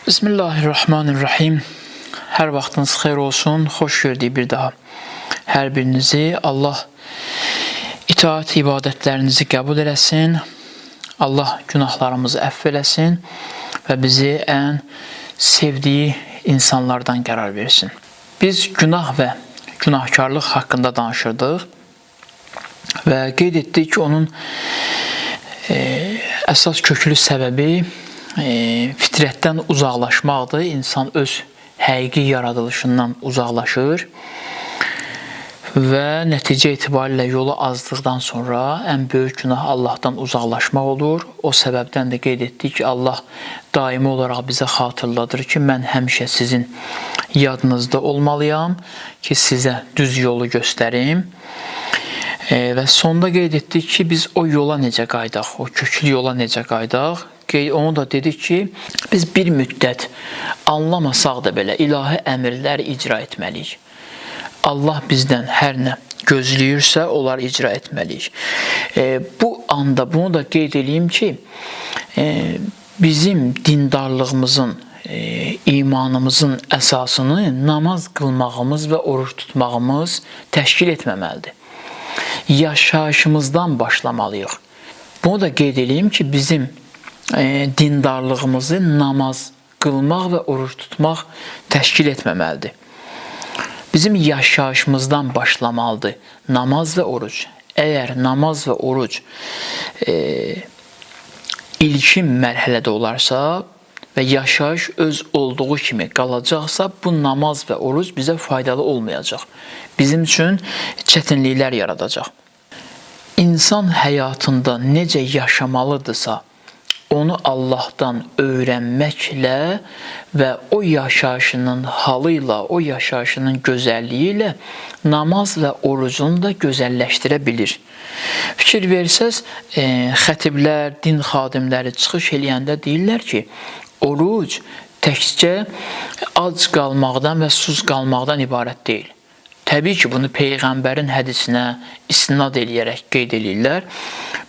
Bismillahirrahmanirrahim. Hər vaxtınız xeyir olsun. Xoş gördük bir daha. Hər birinizi Allah itaat ibadətlərinizi qəbul eləsin. Allah günahlarımızı əfv eləsin və bizi ən sevdiyi insanlardan qərar versin. Biz günah və günahkarlıq haqqında danışırdıq və qeyd etdik ki, onun əsas köklü səbəbi fitrətdən uzaqlaşmaqdır. İnsan öz həqiqi yaradılışından uzaqlaşır və nəticə etibarilə yolu azdıqdan sonra ən böyük günah Allahdan uzaqlaşmaq olur. O səbəbdən də qeyd etdik ki, Allah daimi olaraq bizə xatırladır ki, mən həmişə sizin yadınızda olmalıyam ki, sizə düz yolu göstərim. Və sonda qeyd etdik ki, biz o yola necə qaydaq, o köklü yola necə qaydaq. Onu da dedik ki, biz bir müddət anlamasaq da belə ilahi əmrlər icra etməliyik. Allah bizdən hər nə gözləyirsə, onlar icra etməliyik. Bu anda bunu da qeyd edeyim ki, bizim dindarlığımızın, imanımızın əsasını namaz qılmağımız və oruç tutmağımız təşkil etməməlidir. Yaşayışımızdan başlamalıyıq. Bunu da qeyd edeyim ki, bizim dindarlığımızı namaz qılmaq və oruç tutmaq təşkil etməməlidir. Bizim yaşayışımızdan başlamalıdır namaz və oruc. Əgər namaz və oruc ilkin mərhələdə olarsa və yaşayış öz olduğu kimi qalacaqsa, bu namaz və oruc bizə faydalı olmayacaq. Bizim üçün çətinliklər yaradacaq. İnsan həyatında necə yaşamalıdırsa, onu Allahdan öyrənməklə və o yaşayışının halı ilə, o yaşayışının gözəlliyi ilə namaz və orucunu da gözəlləşdirə bilir. Fikir versəz, xətiblər, din xadimləri çıxış eləyəndə deyirlər ki, oruc təkcə ac qalmaqdan və susuz qalmaqdan ibarət deyil. Təbii ki, bunu Peyğəmbərin hədisinə istinad eləyərək qeyd edirlər.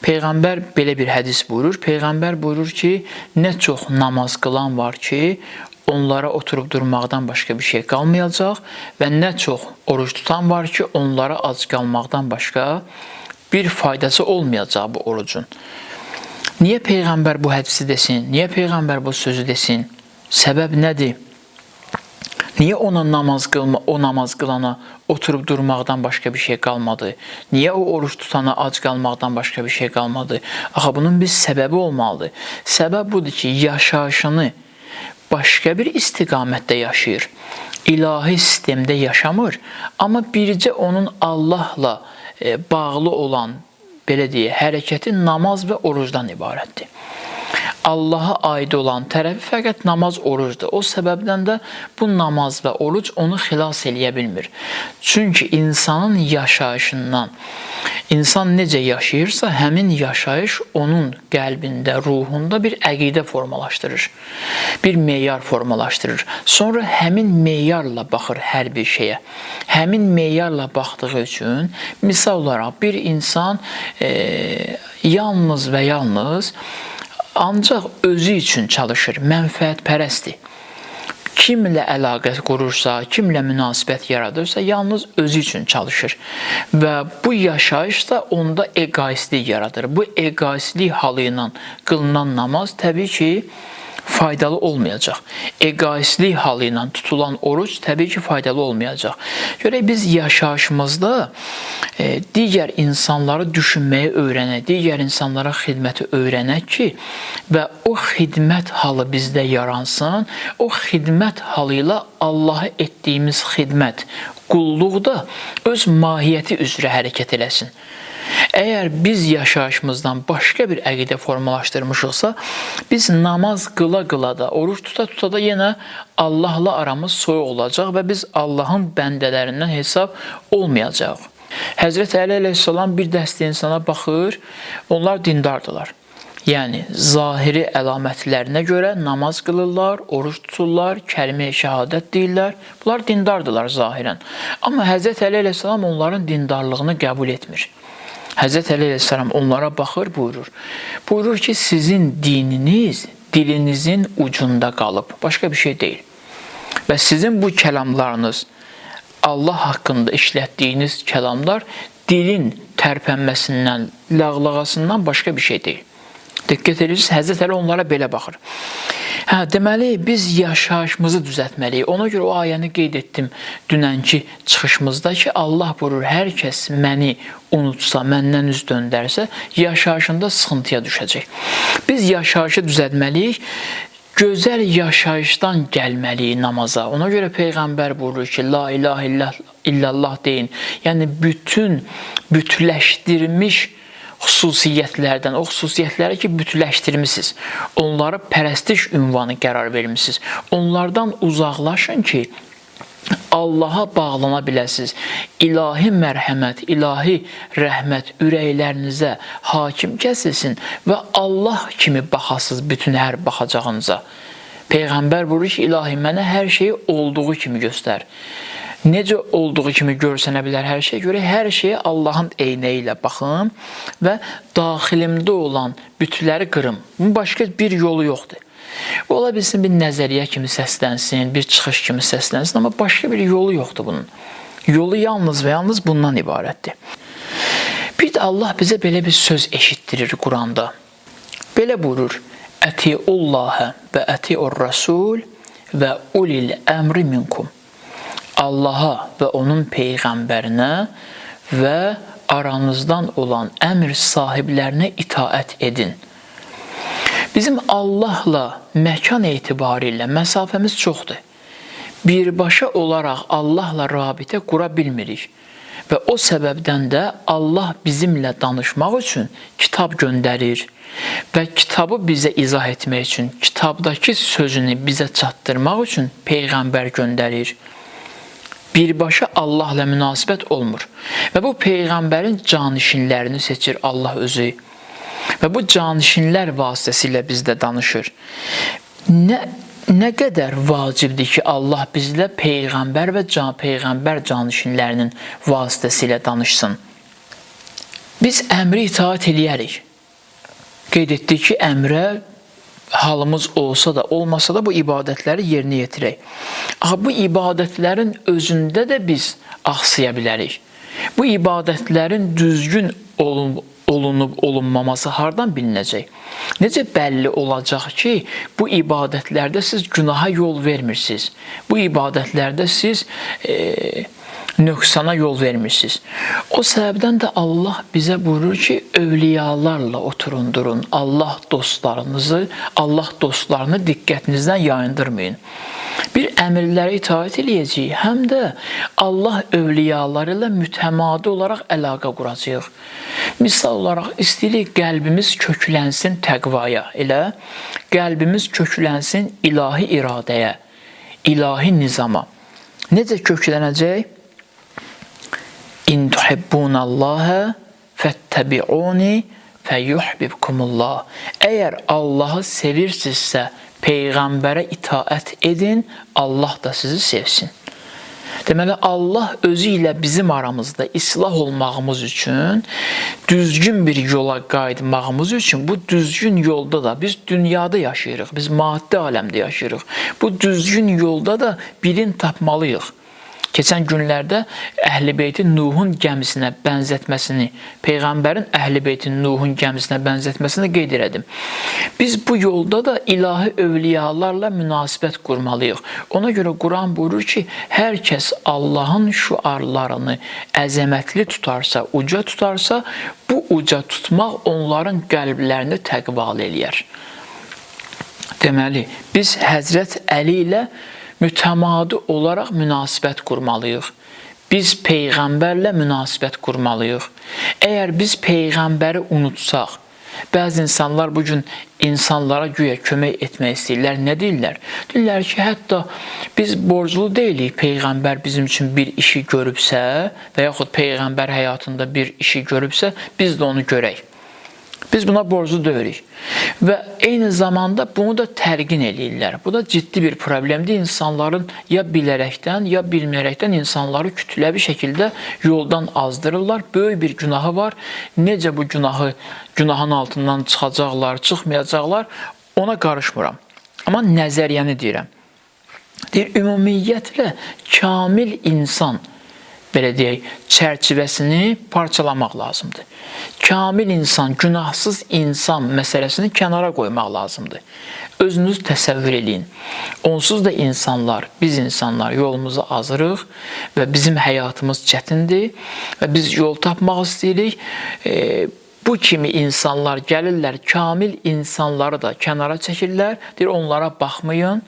Peyğəmbər belə bir hədis buyurur. Peyğəmbər buyurur ki, nə çox namaz qılan var ki, onlara oturub durmaqdan başqa bir şey qalmayacaq və nə çox oruç tutan var ki, onlara ac qalmaqdan başqa bir faydası olmayacaq bu orucun. Niyə Peyğəmbər bu hədisi desin? Niyə Peyğəmbər bu sözü desin? Səbəb nədir? Niyə o namaz qılana oturub durmaqdan başqa bir şey qalmadı? Niyə o oruç tutana ac qalmaqdan başqa bir şey qalmadı? Axı, bunun bir səbəbi olmalıdır. Səbəb budur ki, yaşayışını başqa bir istiqamətdə yaşayır. İlahi sistemdə yaşamır. Amma bircə onun Allahla bağlı olan, belə deyə, hərəkəti namaz və orucdan ibarətdir. Allaha aid olan tərəfi fəqət namaz, orucdur. O səbəbdən də bu namaz və oruc onu xilas eləyə bilmir. Çünki insanın yaşayışından, insan necə yaşayırsa, həmin yaşayış onun qəlbində, ruhunda bir əqidə formalaşdırır. Bir meyar formalaşdırır. Sonra həmin meyarla baxır hər bir şeyə. Həmin meyarla baxdığı üçün, misal olaraq bir insan yalnız və yalnız ancaq özü üçün çalışır, mənfəətpərəstdir. Kimlə əlaqə qurursa, kimlə münasibət yaradırsa, yalnız özü üçün çalışır. Və bu yaşayış da onda egoistlik yaradır. Bu egoistlik halı ilə qılınan namaz təbii ki, faydalı olmayacaq. Egoistlik halı ilə tutulan oruc təbii ki, faydalı olmayacaq. Görək, biz yaşayışımızda digər insanları düşünməyi öyrənək, digər insanlara xidməti öyrənək ki, və o xidmət halı bizdə yaransın, o xidmət halı ilə Allaha etdiyimiz xidmət, qulluq da öz mahiyyəti üzrə hərəkət eləsin. Əgər biz yaşayışımızdan başqa bir əqidə formalaşdırmışıqsa, biz namaz qıla-qıla da, oruç tuta-tuta da yenə Allahla aramız soyuq olacaq və biz Allahın bəndələrindən hesab olmayacaq. Həzrət Əli əleyhissalam bir dəstə insana baxır, onlar dindardılar. Yəni, zahiri əlamətlərinə görə namaz qılırlar, oruç tuturlar, kəlmə-i şəhadət deyirlər. Bunlar dindardılar zahirən. Amma Həzrət Əli əleyhissalam onların dindarlığını qəbul etmir. Həzrət Əli əleyhissalam onlara baxır, buyurur. Buyurur ki, sizin dininiz dilinizin ucunda qalıb. Başqa bir şey deyil. Və sizin bu kəlamlarınız, Allah haqqında işlətdiyiniz kəlamlar dilin tərpənməsindən, lağlağasından başqa bir şey deyil. Diqqət edirsiniz, Həzrət Əli onlara belə baxır. Deməli, biz yaşayışımızı düzəltməliyik. Ona görə o ayəni qeyd etdim dünənki çıxışımızda ki, Allah buyurur, hər kəs məni unutsa, məndən üz döndərsə, yaşayışında sıxıntıya düşəcək. Biz yaşayışı düzəltməliyik, gözəl yaşayışdan gəlməliyik namaza. Ona görə Peyğəmbər buyurur ki, la ilahe illallah deyin. Yəni, bütünləşdirilmiş xüsusiyyətlərdən, o xüsusiyyətləri ki, bütünləşdirmişsiniz, onları pərəstiş ünvanı qərar vermişsiniz. Onlardan uzaqlaşın ki, Allaha bağlana biləsiniz. İlahi mərhəmət, ilahi rəhmət ürəklərinizə hakim kəsilsin və Allah kimi baxasınız bütün hər baxacağınıza. Peyğəmbər buyurur ki, ilahi mənə hər şeyi olduğu kimi göstər. Necə olduğu kimi görsənə bilər hər şey? Görə hər şeyə Allahın eynəyi ilə baxın və daxilimdə olan bütünləri qırım. Bunun başqa bir yolu yoxdur. Ola bilsin bir nəzəriyyə kimi səslənsin, bir çıxış kimi səslənsin, amma başqa bir yolu yoxdur bunun. Yolu yalnız və yalnız bundan ibarətdir. Bir də Allah bizə belə bir söz eşitdirir Quranda. Belə buyurur, Ətiullahə və ətiur-rəsul və ulil əmri minkum. Allaha və onun Peyğəmbərinə və aranızdan olan əmr sahiblərinə itaət edin. Bizim Allahla məkan etibarilə məsafəmiz çoxdur. Birbaşa olaraq Allahla rabitə qura bilmirik. Və o səbəbdən də Allah bizimlə danışmaq üçün kitab göndərir və kitabı bizə izah etmək üçün, kitabdakı sözünü bizə çatdırmaq üçün Peyğəmbər göndərir. Birbaşa Allahla münasibət olmur. Və bu Peyğəmbərin canişinlərini seçir Allah özü. Və bu canişinlər vasitəsilə bizlə danışır. Nə qədər vacibdir ki, Allah bizlə Peyğəmbər və Peyğəmbər canişinlərinin vasitəsilə danışsın. Biz əmri itaat eləyərik. Qeyd etdik ki, əmrə halımız olsa da, olmasa da bu ibadətləri yerinə yetirək. Bu ibadətlərin özündə də biz axsaya bilərik. Bu ibadətlərin düzgün olunub-olunmaması hardan bilinəcək? Necə bəlli olacaq ki, bu ibadətlərdə siz günaha yol vermirsiniz? Bu ibadətlərdə siz nöqsana yol vermirsiniz. O səbəbdən də Allah bizə buyurur ki, övliyalarla oturun, durun. Allah dostlarını diqqətinizdən yayındırmayın. Bir əmirlərə itaat eləyəcəyik, həm də Allah övliyaları ilə mütəmadi olaraq əlaqə quracaq. Misal olaraq istəyirik qəlbimiz köklənsin təqvaya, elə qəlbimiz köklənsin ilahi iradəyə, ilahi nizama. Necə köklənəcək? İn tuhibbunallaha fəttəbi'uni fəyuhbibkumullah. Əgər Allahı sevirsinizsə, Peyğəmbərə itaət edin, Allah da sizi sevsin. Deməli, Allah özü ilə bizim aramızda islah olmağımız üçün, düzgün bir yola qayıtmağımız üçün, bu düzgün yolda da biz dünyada yaşayırıq, biz maddi aləmdə yaşayırıq. Bu düzgün yolda da bilin tapmalıyıq. Keçən günlərdə Əhl-i-Beytin Nuhun gəmisinə bənzətməsini, Peyğəmbərin Əhl-i-Beytin Nuhun gəmisinə bənzətməsini qeyd elədim. Biz bu yolda da ilahi övliyalarla münasibət qurmalıyıq. Ona görə Quran buyurur ki, hər kəs Allahın şüarlarını əzəmətli tutarsa, uca tutarsa, bu uca tutmaq onların qəlblərini təqval eləyər. Deməli, biz Həzrət Əli ilə mütəmadi olaraq münasibət qurmalıyıq. Biz Peyğəmbərlə münasibət qurmalıyıq. Əgər biz Peyğəmbəri unutsaq, bəzi insanlar bugün insanlara güya kömək etmək istəyirlər. Nə deyirlər? Deyirlər ki, hətta biz borclu deyilik, Peyğəmbər bizim üçün bir işi görübsə və yaxud Peyğəmbər həyatında bir işi görübsə, biz də onu görək. Biz buna borclu deyilik. Və eyni zamanda bunu da tərqin eləyirlər. Bu da ciddi bir problemdir. İnsanların ya bilərəkdən, ya bilməyərəkdən insanları kütləvi şəkildə yoldan azdırırlar. Böyük bir günahı var. Necə bu günahın altından çıxacaqlar, çıxmayacaqlar, Ona qarışmıram. Amma nəzəriyyəni deyirəm. Deyir, ümumiyyətlə kamil insan, belə deyək, çərçivəsini parçalamaq lazımdır. Kamil insan, günahsız insan məsələsini kənara qoymaq lazımdır. Özünüz təsəvvür eləyin. Onsuz da insanlar, biz insanlar yolumuzu azırıq və bizim həyatımız çətindir və biz yol tapmaq istəyirik. Bu kimi insanlar gəlirlər, kamil insanları da kənara çəkirlər. Deyir, onlara baxmayın.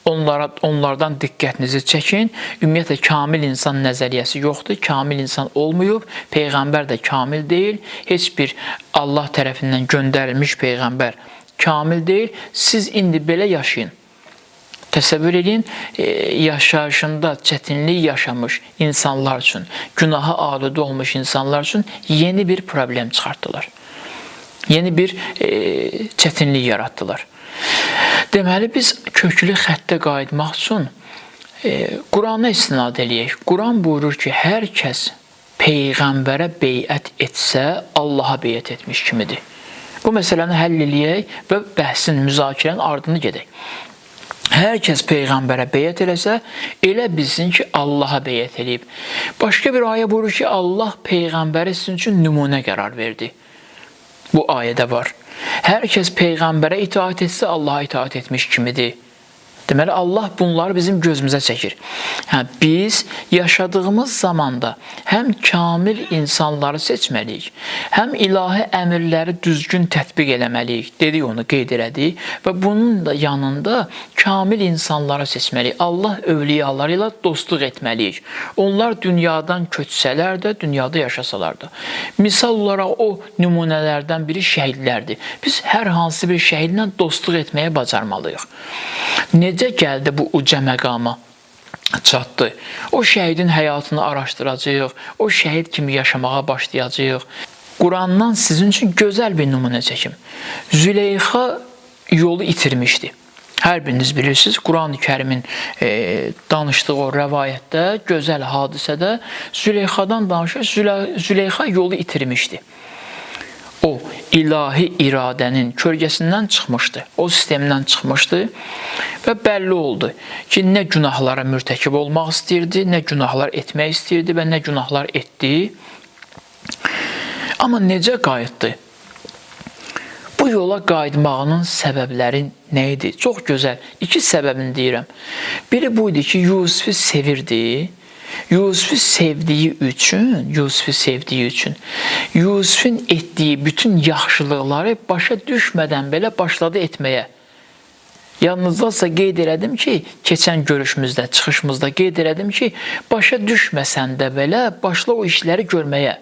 Onlardan diqqətinizi çəkin. Ümumiyyətlə, kamil insan nəzəriyyəsi yoxdur. Kamil insan olmayıb. Peyğəmbər də kamil deyil. Heç bir Allah tərəfindən göndərilmiş Peyğəmbər kamil deyil. Siz indi belə yaşayın. Təsəvvür edin, yaşayışında çətinlik yaşamış insanlar üçün, günaha aludə olmuş insanlar üçün yeni bir problem çıxartdılar. Yeni bir çətinlik yaratdılar. Deməli, biz köklü xəttə qayıtmaq üçün Qurana istinad eləyək. Quran buyurur ki, hər kəs Peyğəmbərə beyət etsə, Allaha beyət etmiş kimidir. Bu məsələni həll eləyək və bəhsin, müzakirənin ardını gedək. Hər kəs Peyğəmbərə beyət eləsə, elə bilsin ki, Allaha beyət eləyib. Başqa bir ayə buyurur ki, Allah Peyğəmbəri sizin üçün nümunə qərar verdi. Bu ayədə var. Hər kəs Peyğəmbərə itaat etsə, Allaha itaat etmiş kimidir. Deməli, Allah bunları bizim gözümüzə çəkir. Biz yaşadığımız zamanda həm kamil insanları seçməliyik, həm ilahi əmrləri düzgün tətbiq eləməliyik. Dedik, onu qeyd elədik və bunun da yanında kamil insanları seçməliyik. Allah övliyaları ilə dostluq etməliyik. Onlar dünyadan köçsələr də, dünyada yaşasalar da. Misal olaraq o nümunələrdən biri şəhidlərdir. Biz hər hansı bir şəhidlə dostluq etməyə bacarmalıyıq. Necə gəldi bu uca məqama çatdı? O şəhidin həyatını araşdıracağıq, o şəhid kimi yaşamağa başlayacağıq. Qurandan sizin üçün gözəl bir nümunə çəkim. Züleyxa yolu itirmişdi. Hər biriniz bilirsiniz, Quran-ı Kərimin danışdığı o rəvayətdə, gözəl hadisədə Züleyxadan danışır. Züleyxa yolu itirmişdi. O, ilahi iradənin kölgəsindən çıxmışdı, o sistemdən çıxmışdı və bəlli oldu ki, nə günahlara mürtəkib olmaq istəyirdi, nə günahlar etmək istəyirdi və nə günahlar etdi. Amma necə qayıtdı? Bu yola qayıtmağının səbəbləri nə idi? Çox gözəl, iki səbəbini deyirəm. Biri bu idi ki, Yusifi sevirdi. Yusifi sevdiyi üçün, Yusifin etdiyi bütün yaxşılıqları başa düşmədən belə başladı etməyə. Yalnızdasa qeyd elədim ki, keçən görüşümüzdə, çıxışımızda qeyd elədim ki, başa düşməsən də belə başla o işləri görməyə.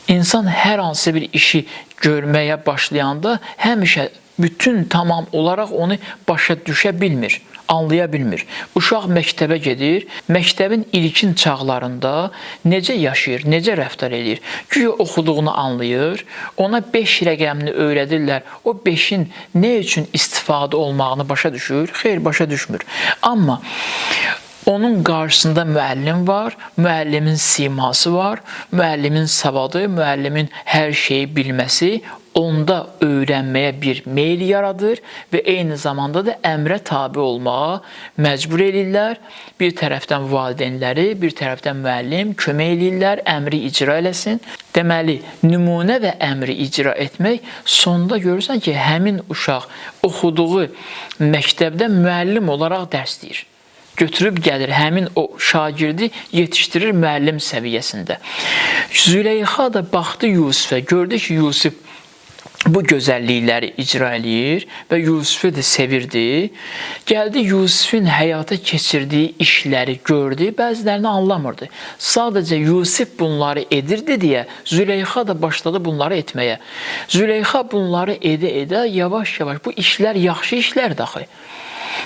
İnsan hər hansı bir işi görməyə başlayanda həmişə bütün tamam olaraq onu başa düşə bilmir, anlaya bilmir. Uşaq məktəbə gedir, məktəbin ilkin çağlarında necə yaşayır, necə rəftar edir? Güya oxuduğunu anlayır, ona 5 rəqəmini öyrədirlər, o 5-in nə üçün istifadə olmağını başa düşür? Xeyr, başa düşmür. Amma onun qarşısında müəllim var, müəllimin siması var, müəllimin savadı, müəllimin hər şeyi bilməsi onda öyrənməyə bir meyl yaradır və eyni zamanda da əmrə tabi olmağa məcbur edirlər. Bir tərəfdən valideynləri, bir tərəfdən müəllim kömək edirlər, əmri icra eləsin. Deməli, nümunə və əmri icra etmək, sonda görürsən ki, həmin uşaq oxuduğu məktəbdə müəllim olaraq dərs deyir. Götürüb gəlir, həmin o şagirdi yetişdirir müəllim səviyyəsində. Züleyxa da baxdı Yusifə, gördü ki, Yusif bu gözəllikləri icra eləyir və Yusifi də sevirdi. Gəldi Yusifin həyata keçirdiyi işləri gördü, bəzilərini anlamırdı. Sadəcə Yusif bunları edirdi deyə Züleyxa da başladı bunları etməyə. Züleyxa bunları edə-edə yavaş-yavaş bu işlər yaxşı işlər daxı.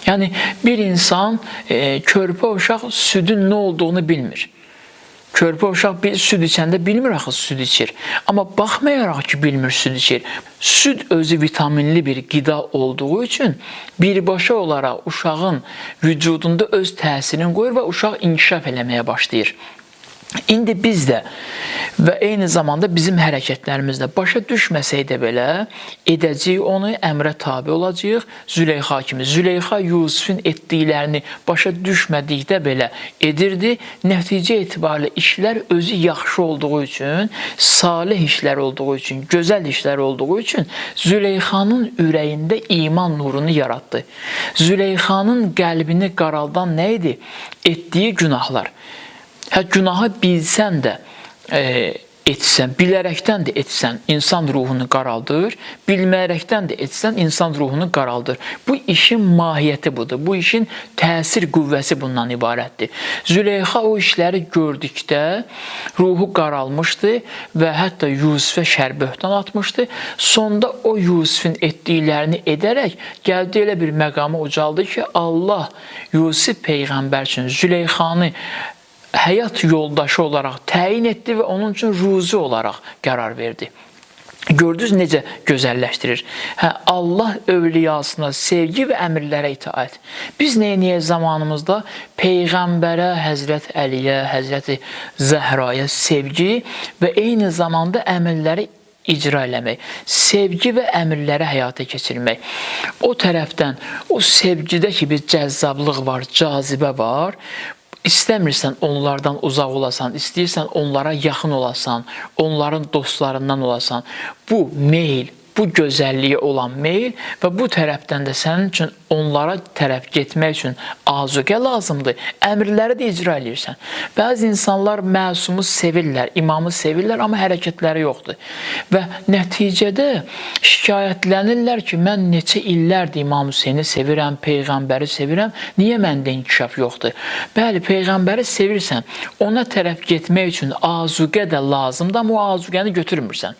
Yəni bir insan körpə uşaq südün nə olduğunu bilmir. Körpə uşaq süd içəndə bilmir axı süd içir. Amma baxmayaraq ki, bilmir süd içir. Süd özü vitaminli bir qida olduğu üçün birbaşa olaraq uşağın vücudunda öz təsirini qoyur və uşaq inkişaf eləməyə başlayır. İndi biz də və eyni zamanda bizim hərəkətlərimizdə başa düşməsək də belə edəcəyik onu, əmrə tabi olacağıq. Züleyxa kimi. Züleyxa Yusufun etdiklərini başa düşmədikdə belə edirdi. Nəticə etibarilə işlər özü yaxşı olduğu üçün, salih işlər olduğu üçün, gözəl işlər olduğu üçün Züleyxanın ürəyində iman nurunu yaratdı. Züleyxanın qəlbini qaraldan nə idi? Etdiyi günahlar. Günahı bilsən də etsən, bilərəkdən də etsən, insan ruhunu qaraldır, bilməyərəkdən də etsən, insan ruhunu qaraldır. Bu işin mahiyyəti budur, bu işin təsir qüvvəsi bundan ibarətdir. Züleyxa o işləri gördükdə ruhu qaralmışdı və hətta Yusufə şərböhtan atmışdı. Sonda o Yusufun etdiklərini edərək gəldi elə bir məqama ucaldı ki, Allah Yusuf Peyğəmbər üçün Züleyxanı həyat yoldaşı olaraq təyin etdi və onun üçün ruzi olaraq qərar verdi. Gördünüz necə gözəlləşdirir. Allah övliyasına sevgi və əmrlərə itaət. Biz neyniyə zamanımızda Peyğəmbərə, Həzrət Əliyə, Həzrəti Zəhraya sevgi və eyni zamanda əmrləri icra eləmək, sevgi və əmrləri həyata keçirmək. O tərəfdən, o sevgidə ki bir cəzzablıq var, cazibə var. İstəmirsən onlardan uzaq olasan, istəyirsən onlara yaxın olasan, onların dostlarından olasan. Bu meyl, bu gözəlliyə olan meyl və bu tərəfdən də sənin üçün onlara tərəf getmək üçün azuqə lazımdır. Əmrləri də icra edirsən. Bəzi insanlar məsumu sevirlər, imamı sevirlər, amma hərəkətləri yoxdur. Və nəticədə şikayətlənirlər ki, mən neçə illərdir İmam Hüseyni sevirəm, Peyğəmbəri sevirəm, niyə məndə inkişaf yoxdur? Bəli, Peyğəmbəri sevirsən, ona tərəf getmək üçün azuqə də lazımdır, amma o azuqəni götürmürsən.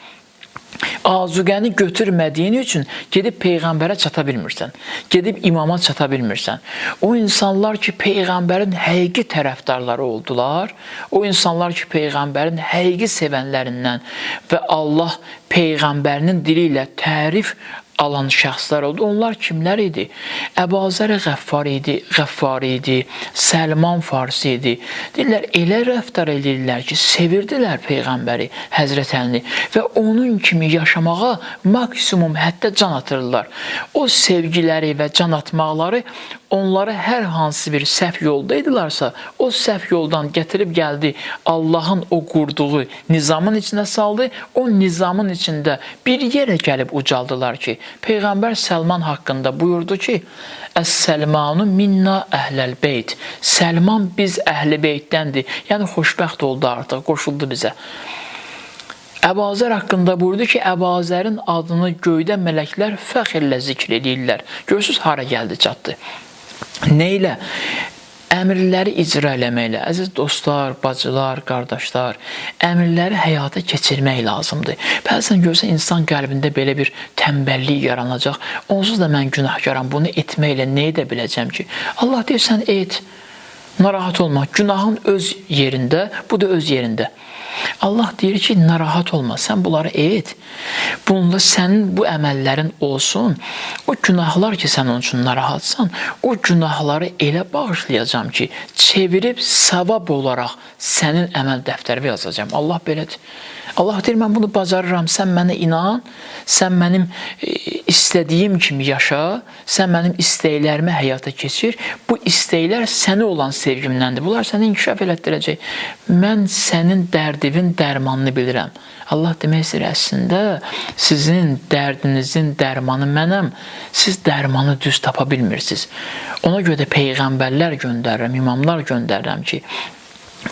Azuqəni götürmədiyin üçün gedib Peyğəmbərə çata bilmirsən, gedib imama çata bilmirsən. O insanlar ki, Peyğəmbərin həqiqi tərəfdarları oldular, o insanlar ki, Peyğəmbərin həqiqi sevənlərindən və Allah Peyğəmbərinin dili ilə tərif alan şəxslər oldu. Onlar kimlər idi? Əbazər Qəffar idi, Səlman Farsi idi. Deyirlər, elə rəftar edirlər ki, sevirdilər Peyğəmbəri, Həzrət Əlini və onun kimi yaşamağa maksimum həddə can atırlar. O sevgiləri və can atmaqları onları hər hansı bir səhv yoldaydılarsa, o səhv yoldan gətirib gəldi, Allahın o qurduğu nizamın içinə saldı, o nizamın içində bir yerə gəlib ucaldılar ki, Peyğəmbər Səlman haqqında buyurdu ki, Əs-Səlmanu minna əhləl beyt. Səlman biz əhl-i beytdəndir. Yəni, xoşbəxt oldu artıq, qoşuldu bizə. Əbazər haqqında buyurdu ki, Əbazərin adını göydə mələklər fəxrlə zikr edirlər. Görürsünüz, hara gəldi, çatdı. Nə ilə? Əmrləri icra eləməklə, əziz dostlar, bacılar, qardaşlar, əmrləri həyata keçirmək lazımdır. Bəzən görsə insan qəlbində belə bir tənbəllik yaranacaq. Onsuz da mən günahkaram, bunu etməklə nə edə biləcəm ki? Allah deyir, sən et, narahat olma. Günahın öz yerində, bu da öz yerində. Allah deyir ki, narahat olma, sən bunları et. Bununla sənin bu əməllərin olsun. O günahlar ki, sən onun üçün narahatsan, o günahları elə bağışlayacağım ki, çevirib savab olaraq sənin əməl dəftərinə yazacağım. Allah belədir. Allah deyir, mən bunu bacarıram, sən mənə inan, sən mənim istədiyim kimi yaşa, sən mənim istəklərimi həyata keçir. Bu istəklər sənə olan sevgimdəndir. Bunlar səni inkişaf elətdirəcək. Mən sənin dərdivin dərmanını bilirəm. Allah demək istəyir, əslində sizin dərdinizin dərmanı mənəm. Siz dərmanı düz tapa bilmirsiniz. Ona görə də peyğəmbərlər göndərirəm, imamlar göndərirəm ki,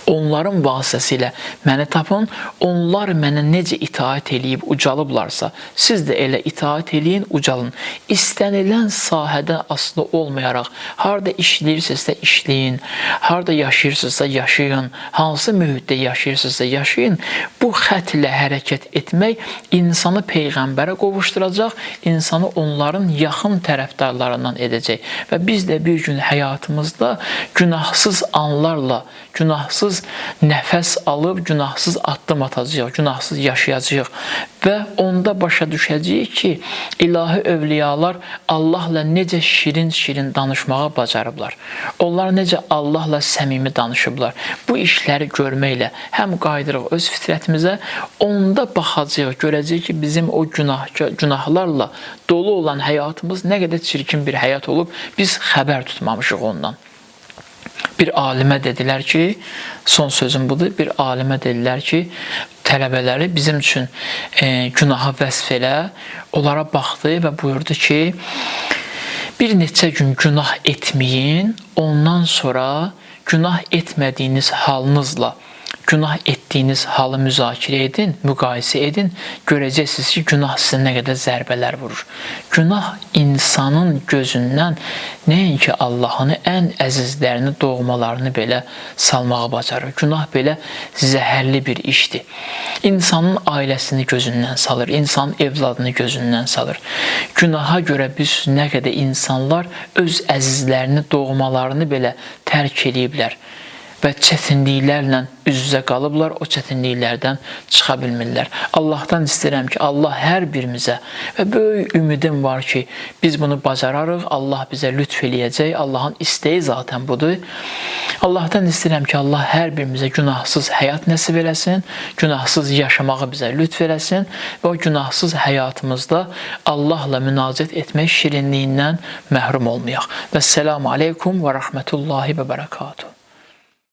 onların vasitəsilə məni tapın, onlar mənə necə itaət eləyib ucalıblarsa, siz də elə itaət eləyin, ucalın. İstənilən sahədə asılı olmayaraq, harada işləyirsinizsə işləyin, harada yaşayırsınızsa yaşayın, hansı mühitdə yaşayırsınızsa yaşayın. Bu xətlə hərəkət etmək insanı Peyğəmbərə qovuşduracaq, insanı onların yaxın tərəfdarlarından edəcək. Və biz də bir gün həyatımızda günahsız anlarla, günahsız günahsız nəfəs alıb, günahsız addım atacağıq, günahsız yaşayacağıq və onda başa düşəcəyik ki, ilahi övliyalar Allahla necə şirin-şirin danışmağa bacarıblar. Onlar necə Allahla səmimi danışıblar. Bu işləri görməklə həm qayıdırıq öz fitrətimizə, onda baxacağıq, görəcəyik ki, bizim o günahlarla dolu olan həyatımız nə qədər çirkin bir həyat olub, biz xəbər tutmamışıq ondan. Bir alimə dedilər ki, son sözüm budur, bir alimə dedilər ki, tələbələri bizim üçün günaha vəsf elə, onlara baxdı və buyurdu ki, bir neçə gün günah etməyin, ondan sonra günah etmədiyiniz halınızla günah etdiyiniz halı müzakirə edin, müqayisə edin, görəcəksiniz ki, günah sizə nə qədər zərbələr vurur. Günah insanın gözündən nəinki Allahını, ən əzizlərini, doğmalarını belə salmağa bacarır. Günah belə zəhərli bir işdir. İnsanın ailəsini gözündən salır, insanın evladını gözündən salır. Günaha görə biz nə qədər insanlar öz əzizlərini, doğmalarını belə tərk ediblər və çətinliklərlə üz-üzə qalıblar, o çətinliklərdən çıxa bilmirlər. Allahdan istəyirəm ki, Allah hər birimizə və böyük ümidim var ki, biz bunu bacararıq, Allah bizə lütf eləyəcək, Allahın istəyi zaten budur. Allahdan istəyirəm ki, Allah hər birimizə günahsız həyat nəsib eləsin, günahsız yaşamağı bizə lütf eləsin və o günahsız həyatımızda Allahla münacət etmək şirinliyindən məhrum olmayaq. Vəsselamu aleykum və rəhmətullahi və bərəkatuhu.